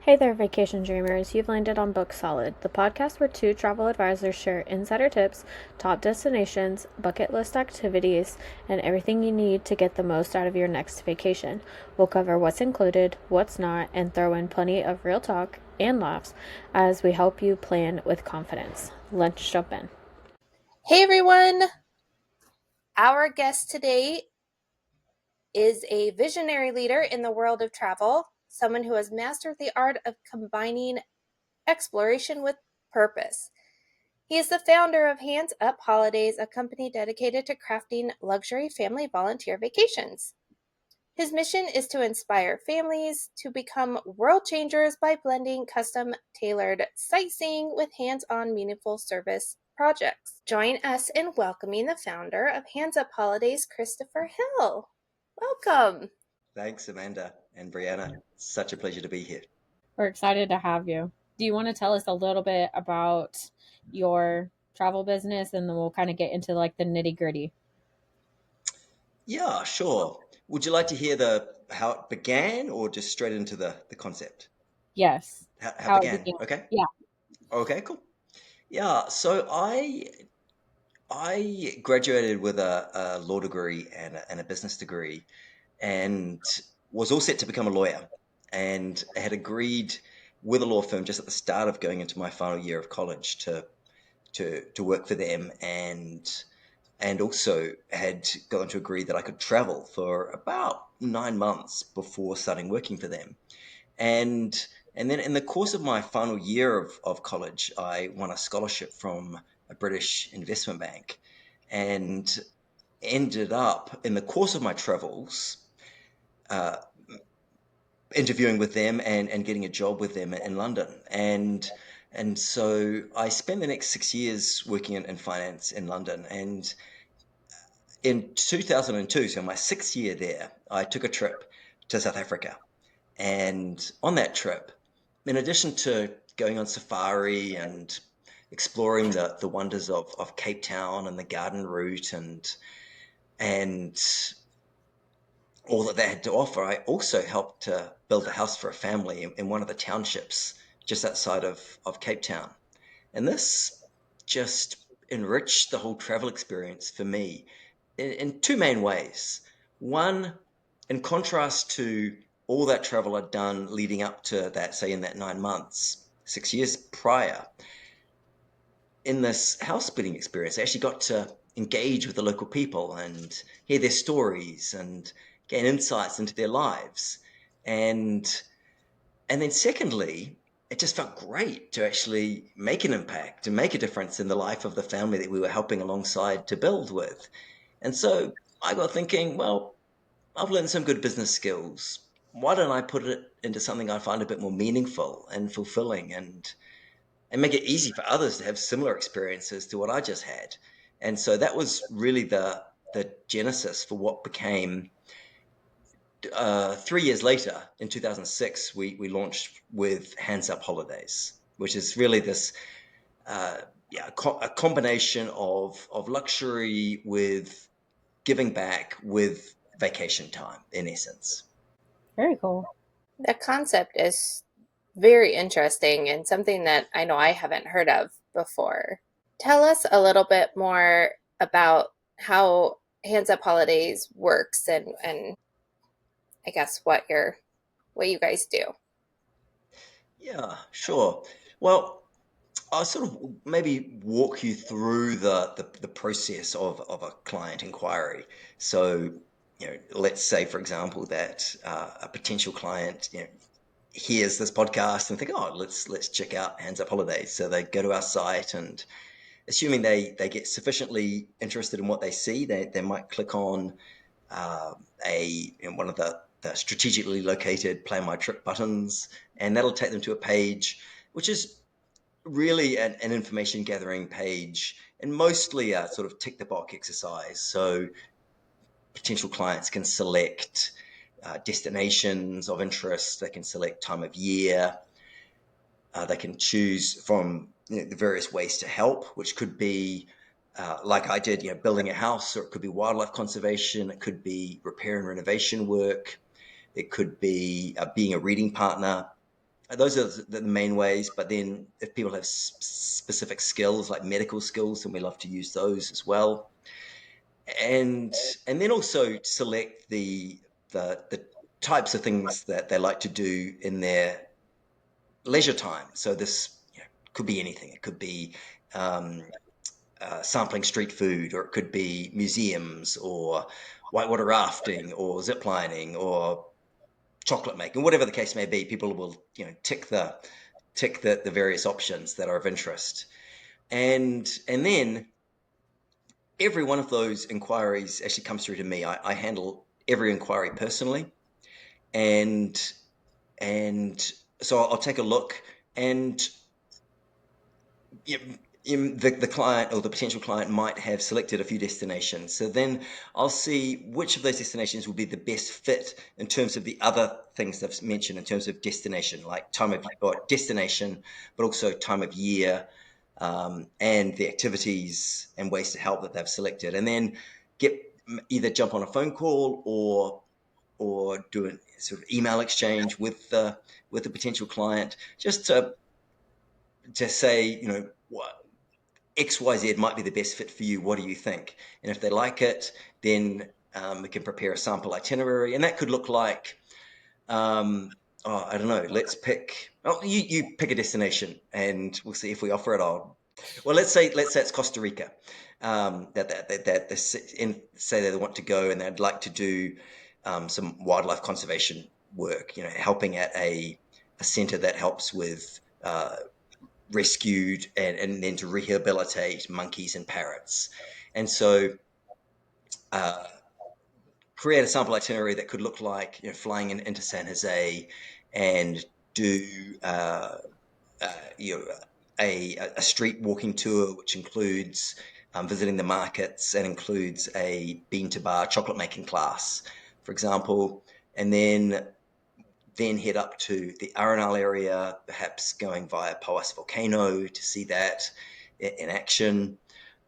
Hey there, vacation dreamers. You've landed on Book Solid, the podcast where two travel advisors share insider tips, top destinations, bucket list activities, and everything you need to get the most out of your next vacation. We'll cover what's included, what's not, and throw in plenty of real talk and laughs as we help you plan with confidence. Let's jump in. Hey everyone! Our guest today is a visionary leader in the world of travel, someone who has mastered the art of combining exploration with purpose. He is the founder of Hands Up Holidays, a company dedicated to crafting luxury family volunteer vacations. His mission is to inspire families to become world changers by blending custom tailored sightseeing with hands-on meaningful service projects. Join us in welcoming the founder of Hands Up Holidays, Christopher Hill. Welcome. Thanks, Amanda and Brianna. Such a pleasure to be here. We're excited to have you. Do you want to tell us a little bit about your travel business and then we'll kind of get into like the nitty gritty? Yeah, sure. Would you like to hear the how it began or just straight into the concept? Yes. How it How it began? began. Okay. Yeah. Okay, cool. Yeah, so I graduated with a law degree and a business degree and was all set to become a lawyer and had agreed with a law firm just at the start of going into my final year of college to work for them and also had gotten to agree that I could travel for about 9 months before starting working for them. And and then in the course of my final year of college, I won a scholarship from a British investment bank and ended up in the course of my travels uh, interviewing with them and getting a job with them in London. And so I spent the next 6 years working in finance in London. And in 2002, so my sixth year there, I took a trip to South Africa. And on that trip, in addition to going on safari and exploring the wonders of Cape Town and the garden route and all that they had to offer, I also helped to build a house for a family in one of the townships just outside of Cape Town. And this just enriched the whole travel experience for me in two main ways. One, in contrast to all that travel I'd done leading up to that, say in that 9 months, 6 years prior, in this house splitting experience, I actually got to engage with the local people and hear their stories and gain insights into their lives. And and then secondly, it just felt great to actually make an impact and make a difference in the life of the family that we were helping alongside to build with. And so I got thinking, well, I've learned some good business skills. Why don't I put it into something I find a bit more meaningful and fulfilling and make it easy for others to have similar experiences to what I just had? And so that was really the genesis for what became 3 years later, in 2006, we launched with Hands Up Holidays, which is really this uh, a combination of luxury with giving back with vacation time, in essence. Very cool. The concept is very interesting and something that I know I haven't heard of before. Tell us a little bit more about how Hands Up Holidays works and I guess what you guys do. Yeah, sure. Well, I'll sort of maybe walk you through the process of a client inquiry. So, let's say, for example, that a potential client, hears this podcast and think, oh, let's check out Hands Up Holidays. So they go to our site and assuming they get sufficiently interested in what they see, they might click on uh, one of the strategically located plan my trip buttons, and that'll take them to a page which is really an information gathering page and mostly a sort of tick the box exercise. So potential clients can select destinations of interest, they can select time of year, they can choose from the various ways to help, which could be like I did, building a house, or it could be wildlife conservation, it could be repair and renovation work, it could be being a reading partner, those are the main ways. But then if people have specific skills like medical skills, then we love to use those as well. And then also select the types of things that they like to do in their leisure time. So this, could be anything. It could be um, sampling street food, or it could be museums, or whitewater rafting, or zip lining, or chocolate making, whatever the case may be. People will, tick the various options that are of interest, and then every one of those inquiries actually comes through to me. I handle every inquiry personally, and and so I'll take a look, and the client or the potential client might have selected a few destinations. So then I'll see which of those destinations will be the best fit in terms of the other things I've mentioned in terms of destination, like time of or destination, but also time of year, and the activities and ways to help that they've selected, and then get either jump on a phone call or do a sort of email exchange with the potential client, just to say, what XYZ might be the best fit for you. What do you think? And if they like it, then we can prepare a sample itinerary, and that could look like, I don't know. Let's pick. Oh, you pick a destination, and we'll see if we offer it on. Well, let's say it's Costa Rica. That they say they want to go, and they'd like to do some wildlife conservation work. Helping at a center that helps with rescued and then to rehabilitate monkeys and parrots. And so uh, create a sample itinerary that could look like, flying into San Jose and do uh, you know, a street walking tour, which includes visiting the markets and includes a bean to bar chocolate making class, for example, and then head up to the Arenal area, perhaps going via Poas volcano to see that in action.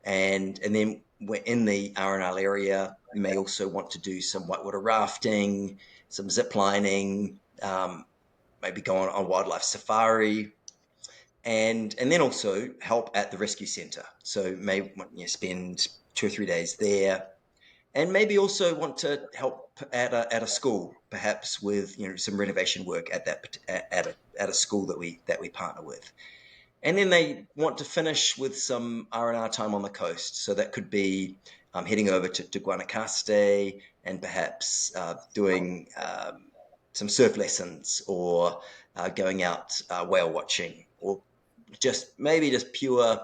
And then we're in the Arenal area. You may also want to do some whitewater rafting, some zip lining, maybe go on a wildlife safari, and then also help at the rescue center. So may spend 2 or 3 days there, and maybe also want to help at a school, perhaps with some renovation work at a school that we partner with. And then they want to finish with some R&R time on the coast. So that could be heading over to Guanacaste and perhaps doing some surf lessons, or going out whale watching, or just pure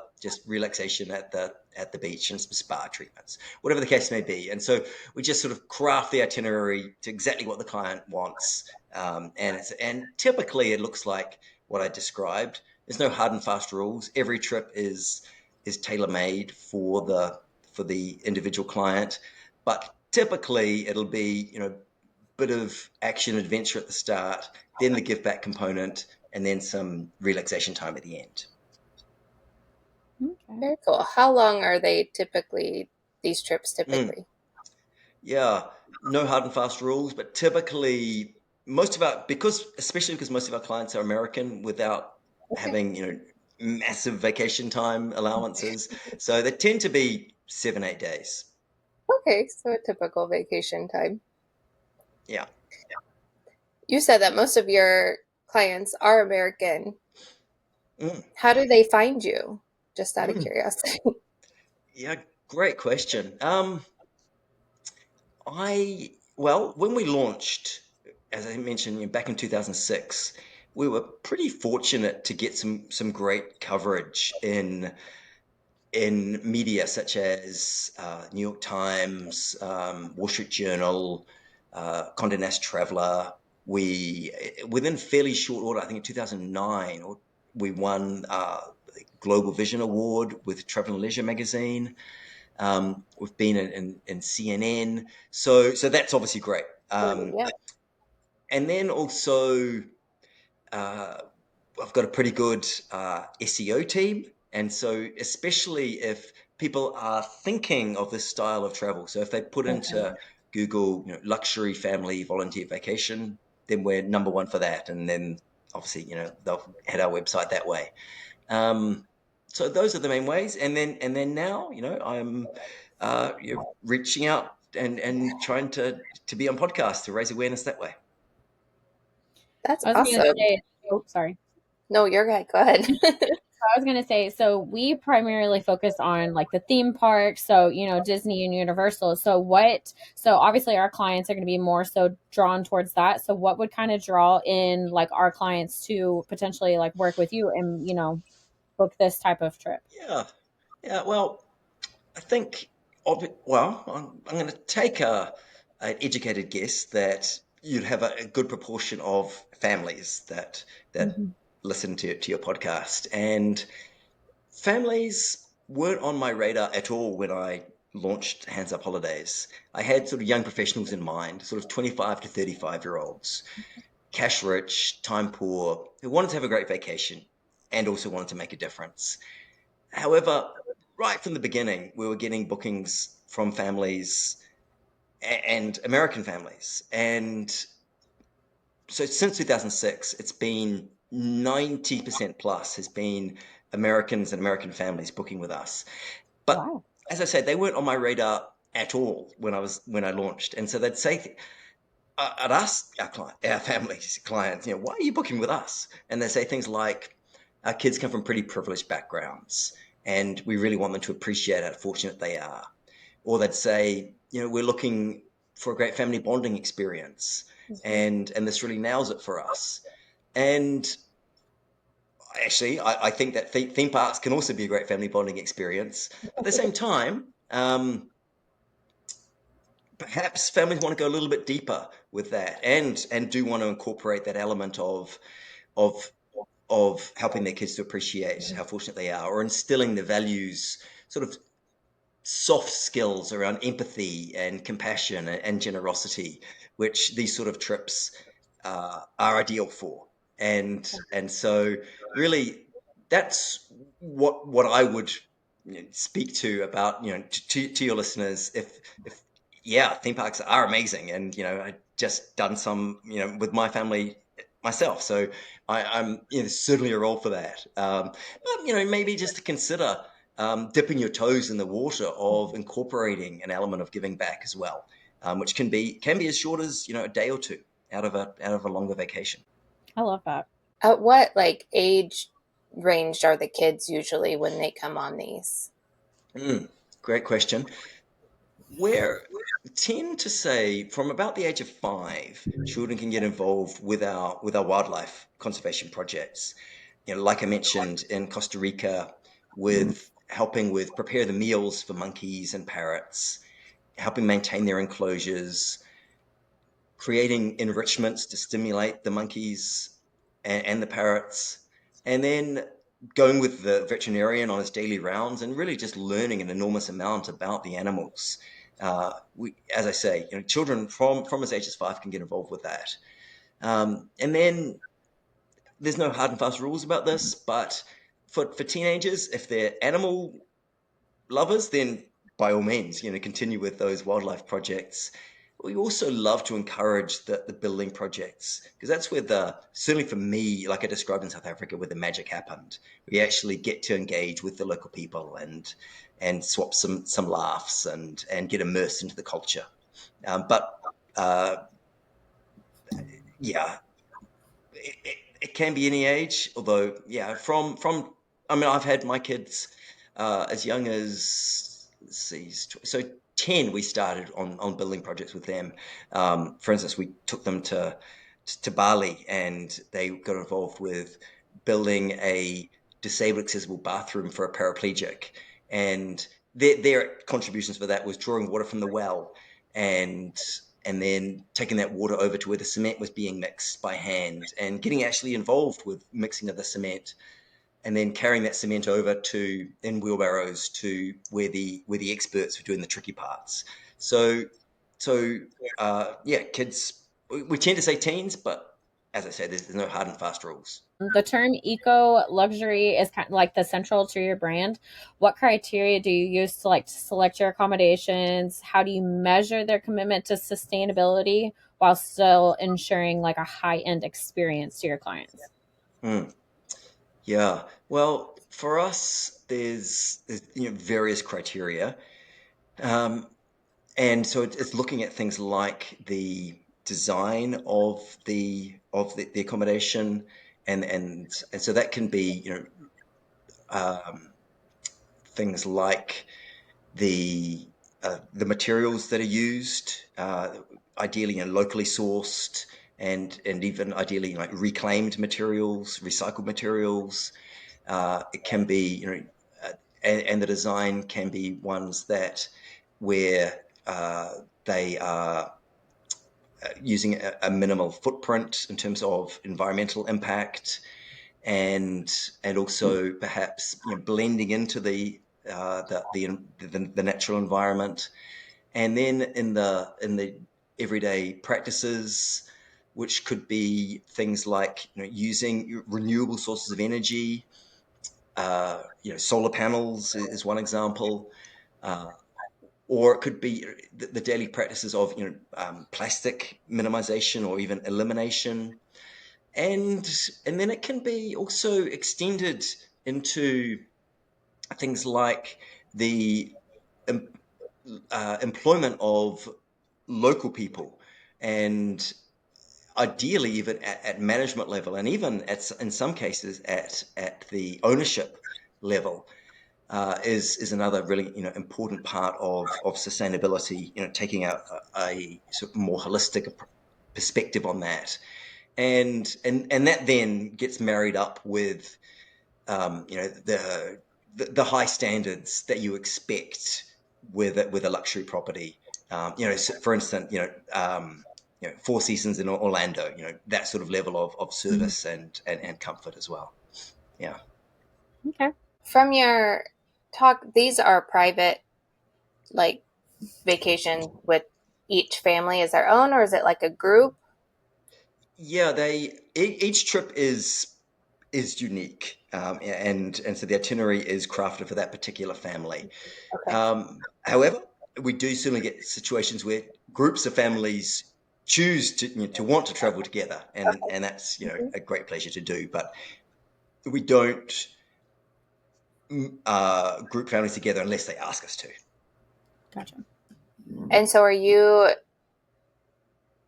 relaxation at the beach and some spa treatments, whatever the case may be. And so we just sort of craft the itinerary to exactly what the client wants, and typically it looks like what I described. There's no hard and fast rules. Every trip is tailor made for the individual client, but typically it'll be bit of action adventure at the start, then the give back component, and then some relaxation time at the end. Okay. Very cool. How long are these trips Mm, typically? yeah, no hard and fast rules, but typically especially because most of our clients are American without Okay. having, massive vacation time allowances. So they tend to be 7, 8 days. Okay, so a typical vacation time. Yeah. You said that most of your clients are American. Mm, How do they find you? Just out of mm. curiosity. Yeah, great question. When we launched, as I mentioned, back in 2006, we were pretty fortunate to get some great coverage in media such as New York Times, Wall Street Journal, Condé Nast Traveler. We within fairly short order, I think in 2009, we won the Global Vision Award with Travel and Leisure magazine. We've been in CNN, so that's obviously great. Oh, yeah. And then also, uh, I've got a pretty good SEO team, and so especially if people are thinking of this style of travel, so if they put Mhm. into Google, luxury family volunteer vacation, then we're number one for that, and then obviously, they'll head our website that way. So those are the main ways. And then now, I'm reaching out and trying to be on podcasts to raise awareness that way. That's I was going to awesome. say, oh, sorry. No, you're right. Go ahead. I was going to say, so we primarily focus on like the theme parks, so, Disney and Universal. So obviously our clients are going to be more so drawn towards that. So what would kind of draw in like our clients to potentially like work with you and, book this type of trip? Yeah. Yeah. Well, I think well, I'm going to take an educated guess that you'd have a good proportion of families that Mhm. listen to your podcast, and families weren't on my radar at all when I launched Hands Up Holidays. I had sort of young professionals in mind, sort of 25 to 35-year-olds, cash rich, time poor, who wanted to have a great vacation and also wanted to make a difference. However, right from the beginning, we were getting bookings from families and American families. And so since 2006, it's been 90% plus has been Americans and American families booking with us. But Wow. as I said, they weren't on my radar at all when I launched. And so they'd say, I'd ask our families, clients, why are you booking with us? And they say things like, our kids come from pretty privileged backgrounds, and we really want them to appreciate how fortunate they are. Or they'd say, we're looking for a great family bonding experience, Mhm. and this really nails it for us. And actually, I think that theme parks can also be a great family bonding experience. But at the same time, perhaps families want to go a little bit deeper with that and do want to incorporate that element of of helping their kids to appreciate how fortunate they are, or instilling the values, sort of soft skills around empathy and compassion and generosity, which these sort of trips are ideal for. And so really, that's what I would speak to about, to your listeners. If yeah, theme parks are amazing, and I just done some with my family myself, so I'm there's certainly a role for that. But maybe just to consider dipping your toes in the water of incorporating an element of giving back as well, which can be as short as a day or two out of a longer vacation. I love that. At what like age range are the kids usually when they come on these? Great question. Where tend to say from about the age of 5, children can get involved with our wildlife conservation projects. Like I mentioned in Costa Rica, with helping with prepare the meals for monkeys and parrots, helping maintain their enclosures, creating enrichments to stimulate the monkeys and the parrots, and then going with the veterinarian on his daily rounds and really just learning an enormous amount about the animals. As I say, children from as age as 5 can get involved with that. And then there's no hard and fast rules about this, but for teenagers, if they're animal lovers, then by all means, continue with those wildlife projects. We also love to encourage the building projects, because that's where certainly for me, like I described in South Africa, where the magic happened. We actually get to engage with the local people and swap some laughs and get immersed into the culture. But uh, yeah, it can be any age, although yeah, from I mean, I've had my kids as young as, let's see, so 10 we started on building projects with them. For instance, we took them to Bali, and they got involved with building a disabled accessible bathroom for a paraplegic, and their contributions for that was drawing water from the well, and and then taking that water over to where the cement was being mixed by hand, and getting actually involved with mixing of the cement, and then carrying that cement over to in wheelbarrows to where the experts were doing the tricky parts. So yeah, kids, we tend to say teens, but as I say, there's no hard and fast rules. The term eco luxury is kind of like the central to your brand. What criteria do you use to like select your accommodations? How do you measure their commitment to sustainability while still ensuring like a high end experience to your clients? Mm. Yeah. Well, for us, there's various criteria. Um, And so it's looking at things like the design of the accommodation, and so that can be um, things like the materials that are used, ideally locally sourced, and even ideally like reclaimed materials, recycled materials. It can be and the design can be ones that where they are using a minimal footprint in terms of environmental impact, and also perhaps blending into the natural environment. And then in the everyday practices, which could be things like using renewable sources of energy. Solar panels is one example. Uh, or it could be the daily practices of plastic minimization or even elimination, and then it can be also extended into things like the em- employment of local people, and ideally even at management level, and even in some cases at the ownership level. Is another really important part of sustainability. Taking a sort of more holistic perspective on that, and that then gets married up with the high standards that you expect with a luxury property. So for instance, Four Seasons in Orlando. That sort of level of Mhm. service and comfort as well. Yeah. Okay. From your talk, these are private, like vacation with each family is their own, or is it like a group? Yeah, each trip is unique, and so the itinerary is crafted for that particular family. Okay. However, we do certainly get situations where groups of families choose to want to travel together, and that's Mhm. a great pleasure to do. But we don't group families together unless they ask us to. Gotcha. And so are you,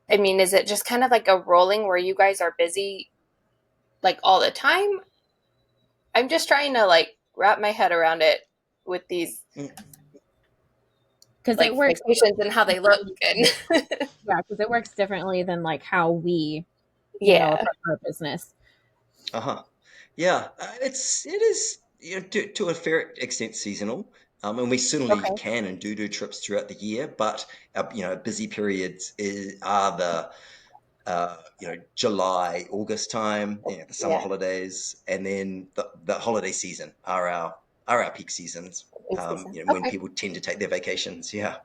I mean, is it just kind of like a rolling where you guys are busy like all the time? I'm just trying to like wrap my head around it with these Mm, Because it like works vacations and how they look differently and yeah, because it works differently than like how we, yeah. approach our business. uh-huh. Yeah, it is to a fair extent seasonal, and we certainly Okay. can and do trips throughout the year. But busy periods are July, August time, the summer Yeah. holidays, and then the holiday season are our peak seasons. Big season. When Okay. people tend to take their vacations. Yeah.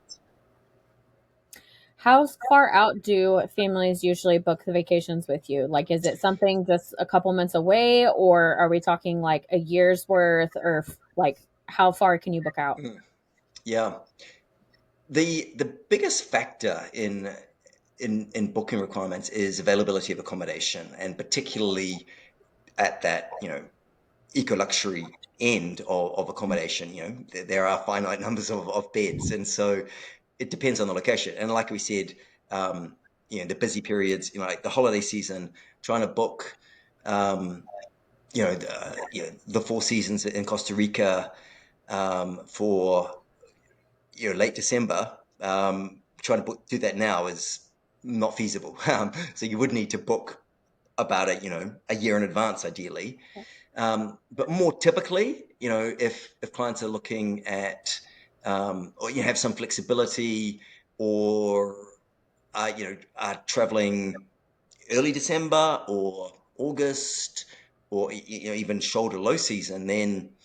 How far out do families usually book the vacations with you? Like, is it something just a couple months away, or are we talking like a year's worth, or like how far can you book out? Mm. Yeah. The biggest factor in booking requirements is availability of accommodation, and particularly at that eco luxury end of accommodation. There are finite numbers of beds, and so it depends on the location. And like we said, the busy periods, like the holiday season, trying to book, um, the Four Seasons in Costa Rica for late December. Trying to do that now is not feasible. So you would need to book about a year in advance, ideally. But more typically, if clients are looking at or you have some flexibility, or are traveling early December or August, or even shoulder low season, then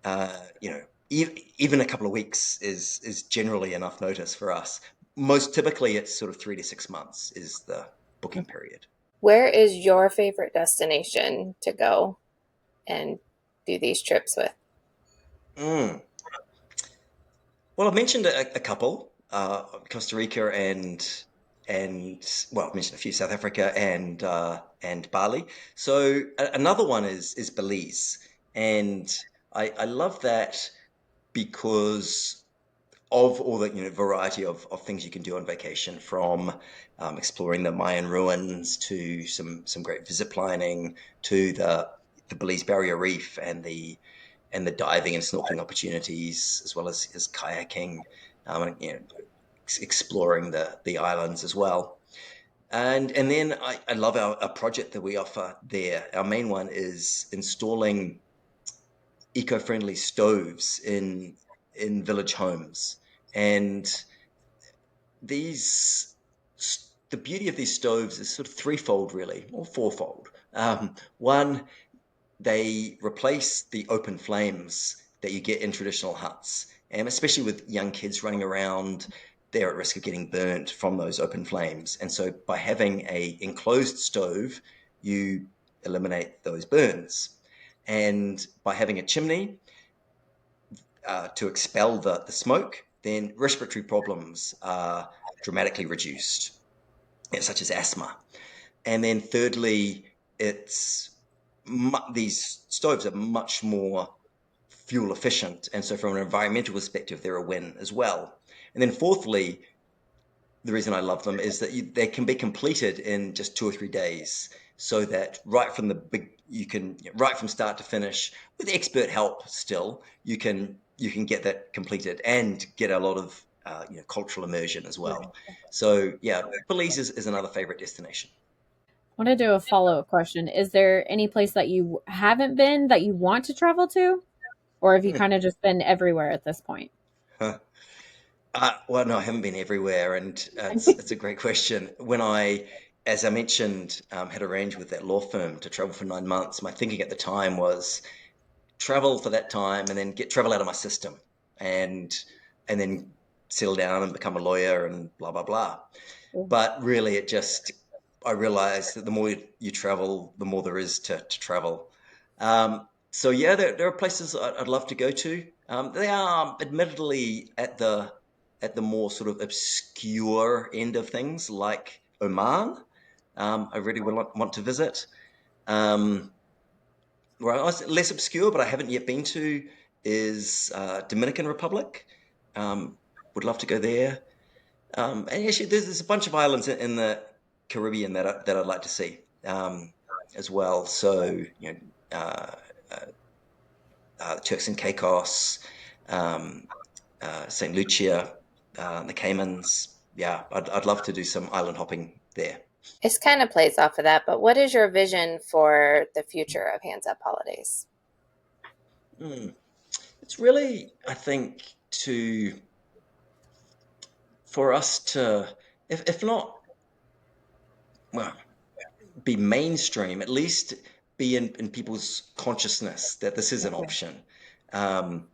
uh, you know even a couple of weeks is generally enough notice for us. Most typically, it's sort of 3 to 6 months is the booking period. Where is your favorite destination to go and do these trips with? Mm. Well, I've mentioned a couple, Costa Rica and and well, I mentioned a few, South Africa and Bali. So another one is Belize, and I love that because of all the variety of things you can do on vacation, from exploring the Mayan ruins to some great zip lining to the Belize Barrier Reef and the diving and snorkeling opportunities, as well as kayaking, and exploring the islands as well. And then I love our project that we offer there. Our main one is installing eco-friendly stoves in village homes. And these the beauty of these stoves is sort of threefold, really, or fourfold. One, they replace the open flames that you get in traditional huts, and especially with young kids running around, they're at risk of getting burnt from those open flames. And so, by having a enclosed stove, you eliminate those burns. And by having a chimney to expel the smoke, then respiratory problems are dramatically reduced, such as asthma. And then thirdly, it's these stoves are much more fuel efficient, and so from an environmental perspective, they're a win as well. And then fourthly, the reason I love them is that they can be completed in just 2 or 3 days, so that right from the big, you can right from start to finish with expert help. Still, you can get that completed and get a lot of cultural immersion as well. So yeah, Belize is another favorite destination. I want to do a follow-up question. Is there any place that you haven't been that you want to travel to? Or have you kind of just been everywhere at this point? Well, no, I haven't been everywhere, and it's a great question. As I mentioned, had arranged with that law firm to travel for 9 months. My thinking at the time was travel for that time and then get travel out of my system, and and then settle down and become a lawyer and blah blah blah. But really, I realized that the more you travel, the more there is to travel. So yeah, there are places I'd love to go to. They are admittedly at the more sort of obscure end of things, like Oman. I really would want to visit. Um, where I was less obscure, but I haven't yet been to, is Dominican Republic. Would love to go there. And actually, there's a bunch of islands in the Caribbean that I'd like to see as well. So uh, Turks and Caicos, um, Saint Lucia, the Caymans. Yeah, I'd love to do some island hopping there. This kind of plays off of that, but what is your vision for the future of Hands Up Holidays? Mm. It's really, I think, to for us to, if not, well, be mainstream, at least be in people's consciousness that this is an option, um,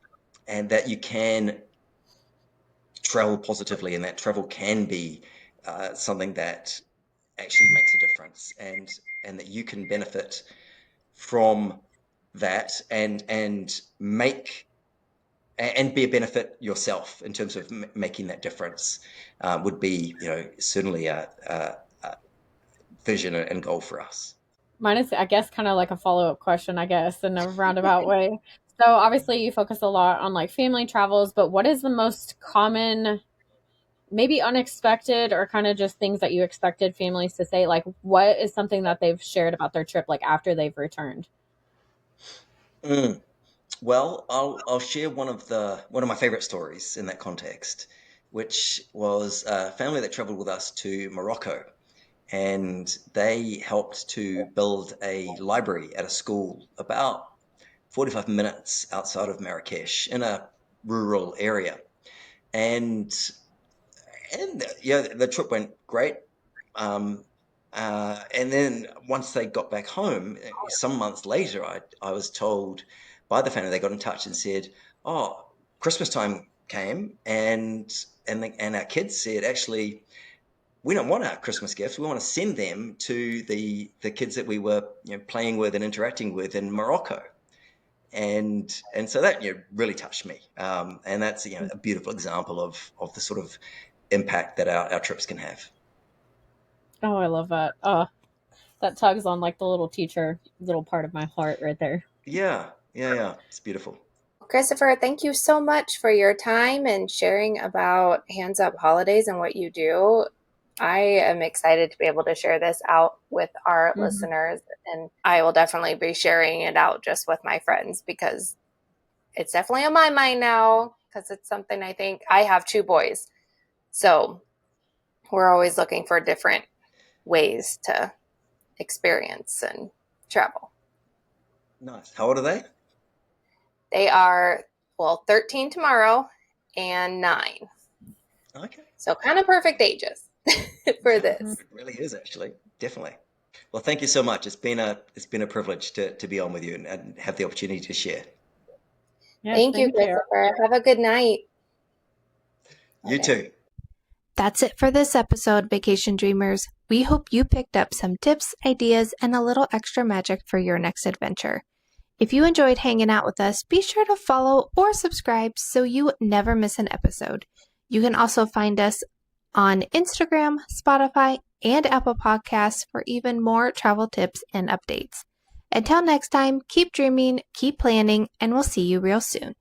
and that you can travel positively, and that travel can be something that actually makes a difference, and that you can benefit from that, and make and be a benefit yourself in terms of making that difference. Would be certainly a vision and goal for us. Mine is, I guess, kind of like a follow-up question, I guess, in a roundabout way. So obviously you focus a lot on like family travels, but what is the most common, maybe unexpected or kind of just things that you expected families to say? Like what is something that they've shared about their trip like after they've returned? Mm. Well, I'll share one of my favorite stories in that context, which was a family that traveled with us to Morocco, and they helped to build a library at a school about 45 minutes outside of Marrakesh in a rural area. And yeah, the trip went great. Um, and then once they got back home, some months later, I was told by the family, they got in touch and said, "Oh, Christmas time came, and our kids said, actually, we don't want our Christmas gifts. We want to send them to the kids that we were playing with and interacting with in Morocco." And so that really touched me. And that's a beautiful example of the sort of impact that our trips can have. Oh, I love that. That tugs on like the little teacher, little part of my heart right there. Yeah, yeah, yeah. It's beautiful. Christopher, thank you so much for your time and sharing about Hands Up Holidays and what you do. I am excited to be able to share this out with our listeners, and I will definitely be sharing it out just with my friends because it's definitely on my mind now because it's something I think I have 2 boys. So we're always looking for different ways to experience and travel. Nice. How old are they? They are, 13 tomorrow and 9. Okay. So kind of perfect ages for this. It really is, actually. Definitely. Well, thank you so much. It's been a privilege to be on with you and have the opportunity to share. Yes, Thank you, Christopher. Have a good night. You too. That's it for this episode, Vacation Dreamers. We hope you picked up some tips, ideas, and a little extra magic for your next adventure. If you enjoyed hanging out with us, be sure to follow or subscribe so you never miss an episode. You can also find us on Instagram, Spotify, and Apple Podcasts for even more travel tips and updates. Until next time, keep dreaming, keep planning, and we'll see you real soon.